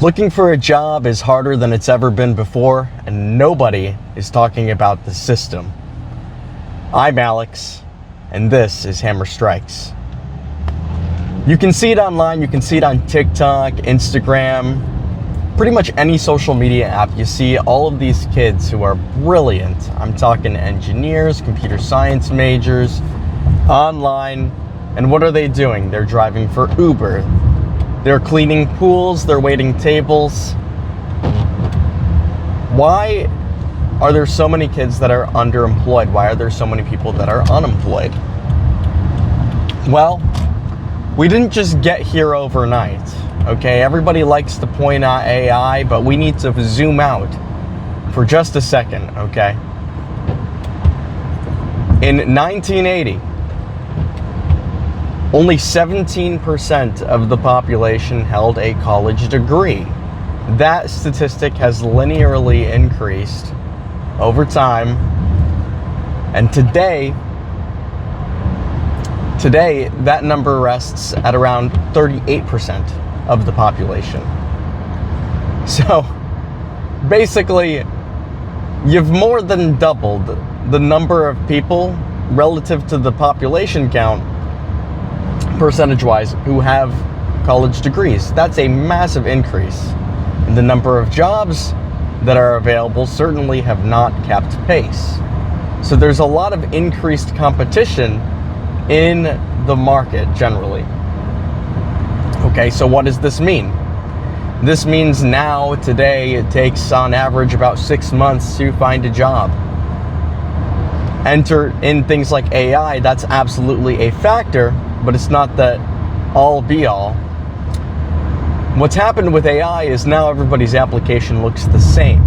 Looking for a job is harder than it's ever been before, and nobody is talking about the system. I'm Alex, and this is Hammer Strikes. You can see it online, you can see it on TikTok, Instagram, pretty much any social media app. You see all of these kids who are brilliant. I'm talking engineers, computer science majors, online, and what are they doing? They're driving for Uber. They're cleaning pools, they're waiting tables. Why are there so many kids that are underemployed? Why are there so many people that are unemployed? Well, we didn't just get here overnight, okay? Everybody likes to point out AI, but we need to zoom out for just a second, okay? In 1980, only 17% of the population held a college degree. That statistic has linearly increased over time. And today, that number rests at around 38% of the population. So, basically, you've more than doubled the number of people relative to the population count, percentage-wise, who have college degrees. That's a massive increase. And the number of jobs that are available certainly have not kept pace. So there's a lot of increased competition in the market generally. Okay, so what does this mean? This means now, today, it takes on average about 6 months to find a job. Enter in things like AI, that's absolutely a factor, but it's not the all be all. What's happened with AI is now everybody's application looks the same.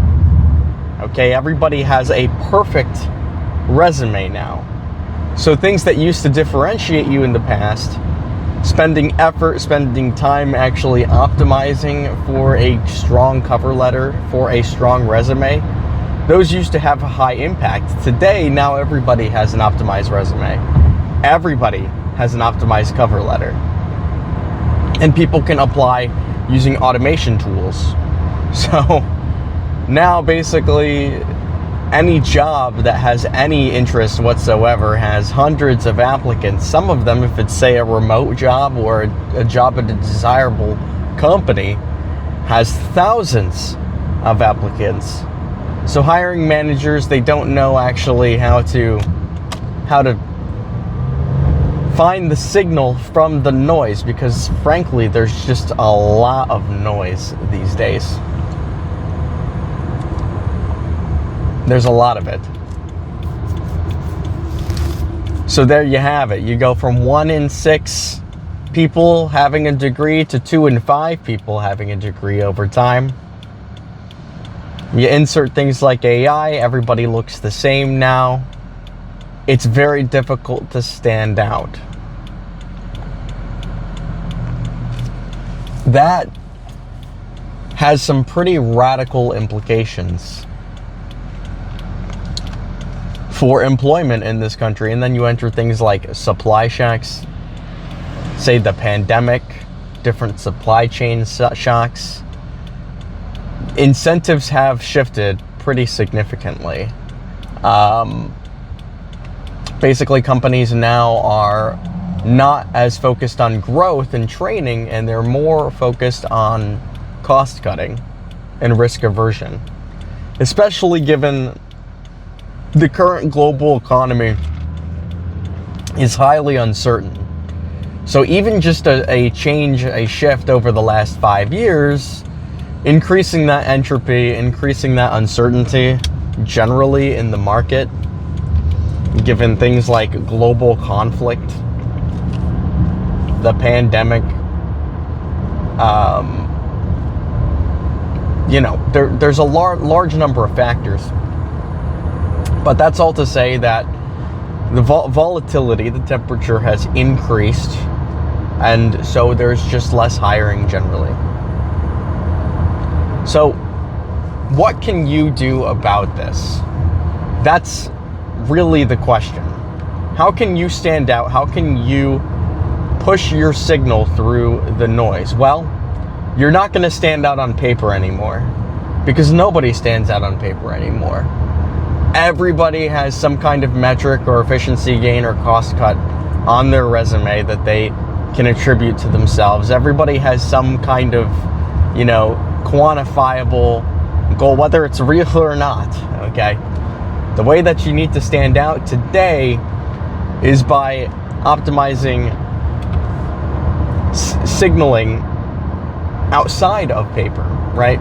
Okay, everybody has a perfect resume now. So things that used to differentiate you in the past, spending effort, spending time actually optimizing for a strong cover letter, for a strong resume, those used to have a high impact. Today, now everybody has an optimized resume. Everybody has an optimized cover letter. And people can apply using automation tools. So now basically any job that has any interest whatsoever has hundreds of applicants. Some of them, if it's say a remote job or a job at a desirable company, has thousands of applicants. So hiring managers, they don't know actually how to find the signal from the noise, because frankly there's just a lot of noise these days. There's a lot of it. So there you have it. You go from 1 in 6 people having a degree to 2 in 5 people having a degree over time. You insert things like AI, everybody looks the same now. It's very difficult to stand out. That has some pretty radical implications for employment in this country. And then you enter things like supply shocks, say the pandemic, different supply chain shocks. Incentives have shifted pretty significantly. Basically, companies now are not as focused on growth and training, and they're more focused on cost cutting and risk aversion, especially given the current global economy is highly uncertain. So even just a change, a shift over the last 5 years, increasing that entropy, increasing that uncertainty generally in the market, given things like global conflict, the pandemic, there's a large number of factors. But that's all to say that the volatility, the temperature has increased, and so there's just less hiring generally. So what can you do about this? That's really the question. How can you stand out? How can you push your signal through the noise? Well, you're not going to stand out on paper anymore, because nobody stands out on paper anymore. Everybody has some kind of metric or efficiency gain or cost cut on their resume that they can attribute to themselves. Everybody has some kind of, quantifiable goal, whether it's real or not, okay? The way that you need to stand out today is by optimizing signaling outside of paper, right?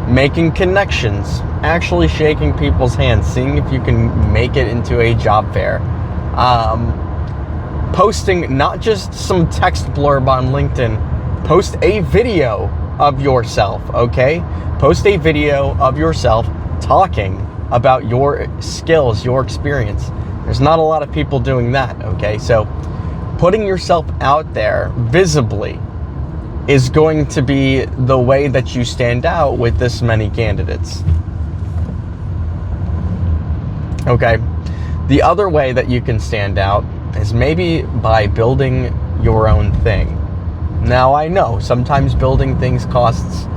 Making connections, actually shaking people's hands, seeing if you can make it into a job fair. Posting not just some text blurb on LinkedIn, post a video of yourself, okay? Post a video of yourself talking about your skills, your experience. There's not a lot of people doing that, okay? So putting yourself out there visibly is going to be the way that you stand out with this many candidates. Okay, the other way that you can stand out is maybe by building your own thing. Now, I know sometimes building things costs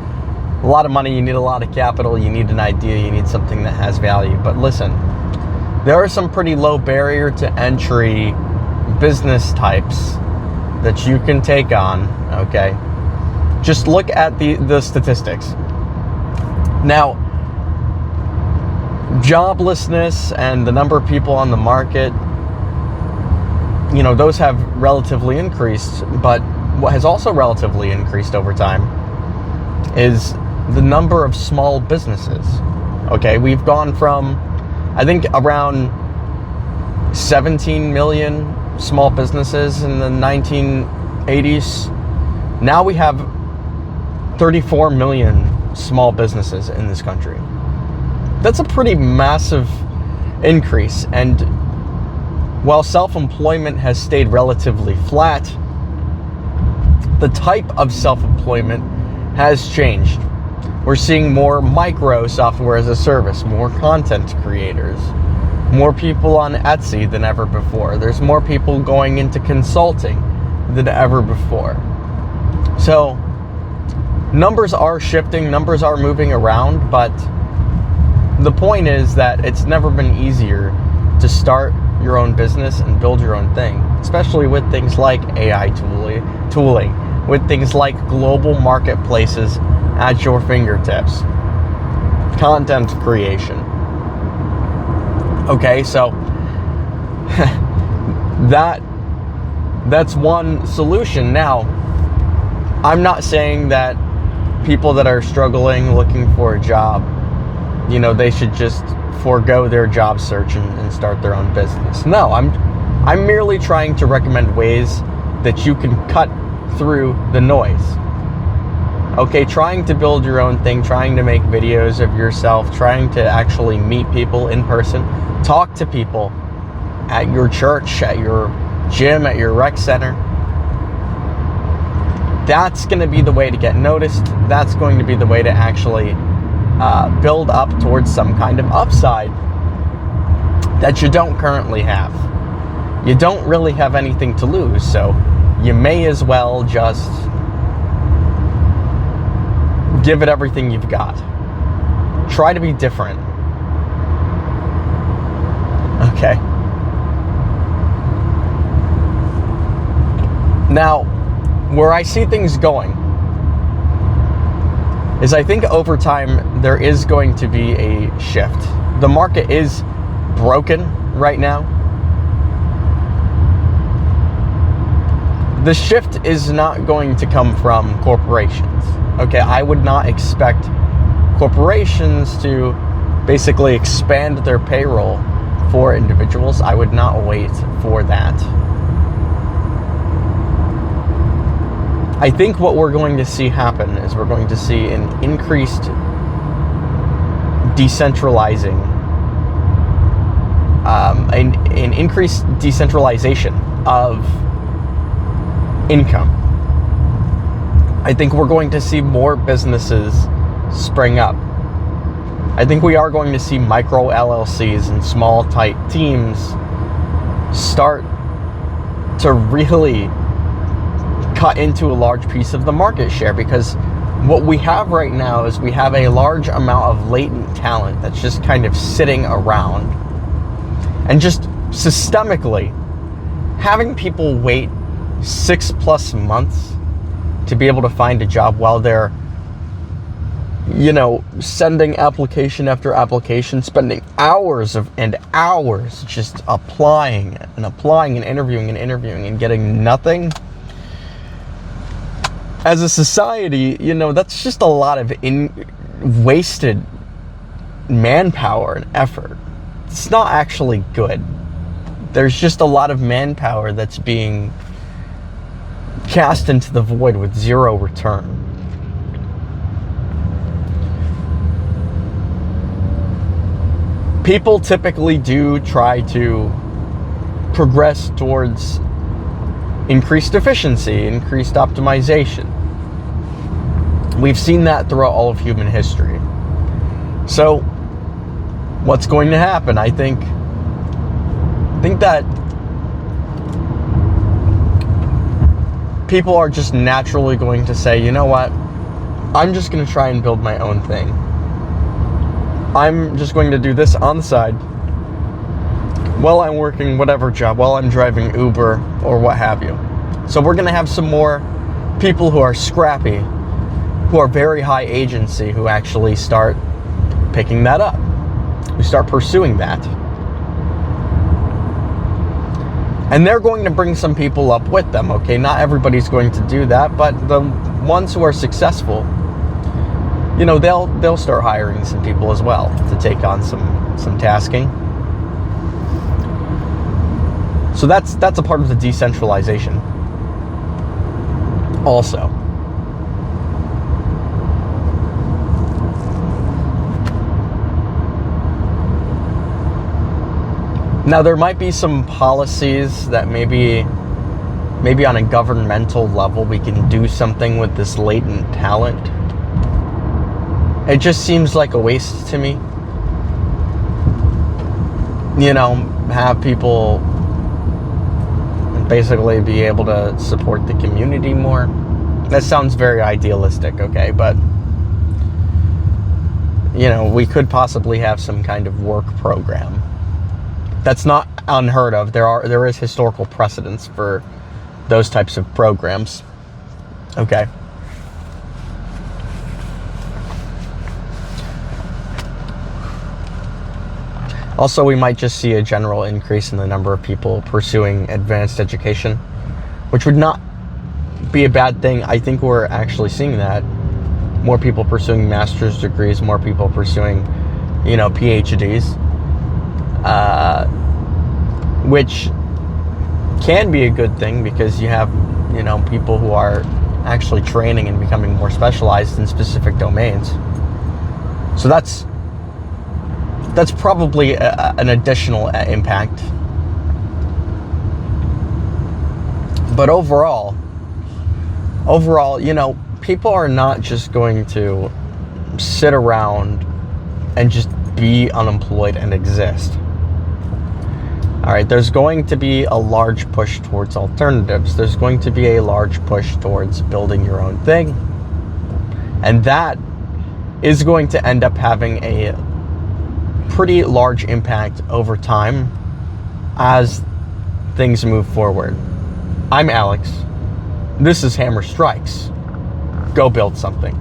a lot of money, you need a lot of capital, you need an idea, you need something that has value. But listen, there are some pretty low barrier to entry business types that you can take on, okay? Just look at the statistics. Now, joblessness and the number of people on the market, those have relatively increased, but what has also relatively increased over time is the number of small businesses. Okay, we've gone from, I think, around 17 million small businesses in the 1980s. Now we have 34 million small businesses in this country. That's a pretty massive increase. And while self-employment has stayed relatively flat, the type of self-employment has changed. We're seeing more micro software as a service, more content creators, more people on Etsy than ever before. There's more people going into consulting than ever before. So numbers are shifting, numbers are moving around, but the point is that it's never been easier to start your own business and build your own thing, especially with things like AI tooling, with things like global marketplaces at your fingertips, content creation. Okay, so that's one solution. Now, I'm not saying that people that are struggling, looking for a job, they should just forego their job search and start their own business. No, I'm merely trying to recommend ways that you can cut through the noise. Okay, trying to build your own thing, trying to make videos of yourself, trying to actually meet people in person, talk to people at your church, at your gym, at your rec center. That's going to be the way to get noticed. That's going to be the way to actually build up towards some kind of upside that you don't currently have. You don't really have anything to lose, so you may as well just give it everything you've got. Try to be different. Okay. Now, where I see things going is I think over time there is going to be a shift. The market is broken right now. The shift is not going to come from corporations. Okay, I would not expect corporations to basically expand their payroll for individuals. I would not wait for that. I think what we're going to see happen is we're going to see an increased decentralizing, an increased decentralization of income. I think we're going to see more businesses spring up. I think we are going to see micro LLCs and small tight teams start to really cut into a large piece of the market share, because what we have right now is we have a large amount of latent talent that's just kind of sitting around, and just systemically having people wait 6+ months to be able to find a job while they're, sending application after application, spending hours and hours just applying and interviewing and getting nothing. As a society, that's just a lot of wasted manpower and effort. It's not actually good. There's just a lot of manpower that's being cast into the void with zero return. People typically do try to progress towards increased efficiency, increased optimization. We've seen that throughout all of human history. So, what's going to happen? I think that people are just naturally going to say, you know what? I'm just going to try and build my own thing. I'm just going to do this on the side while I'm working whatever job, while I'm driving Uber or what have you. So we're going to have some more people who are scrappy, who are very high agency, who actually start picking that up, who start pursuing that. And they're going to bring some people up with them, okay? Not everybody's going to do that, but the ones who are successful, they'll start hiring some people as well to take on some tasking. So that's a part of the decentralization also. Now, there might be some policies that maybe on a governmental level we can do something with this latent talent. It just seems like a waste to me. Have people basically be able to support the community more. That sounds very idealistic, okay? But, we could possibly have some kind of work program. That's not unheard of. There is historical precedence for those types of programs. Okay. Also, we might just see a general increase in the number of people pursuing advanced education, which would not be a bad thing. I think we're actually seeing that. More people pursuing master's degrees, more people pursuing, PhDs. Which can be a good thing because you have, people who are actually training and becoming more specialized in specific domains. So that's probably an additional impact. But overall, people are not just going to sit around and just be unemployed and exist. All right, there's going to be a large push towards alternatives. There's going to be a large push towards building your own thing. And that is going to end up having a pretty large impact over time as things move forward. I'm Alex. This is Hammer Strikes. Go build something.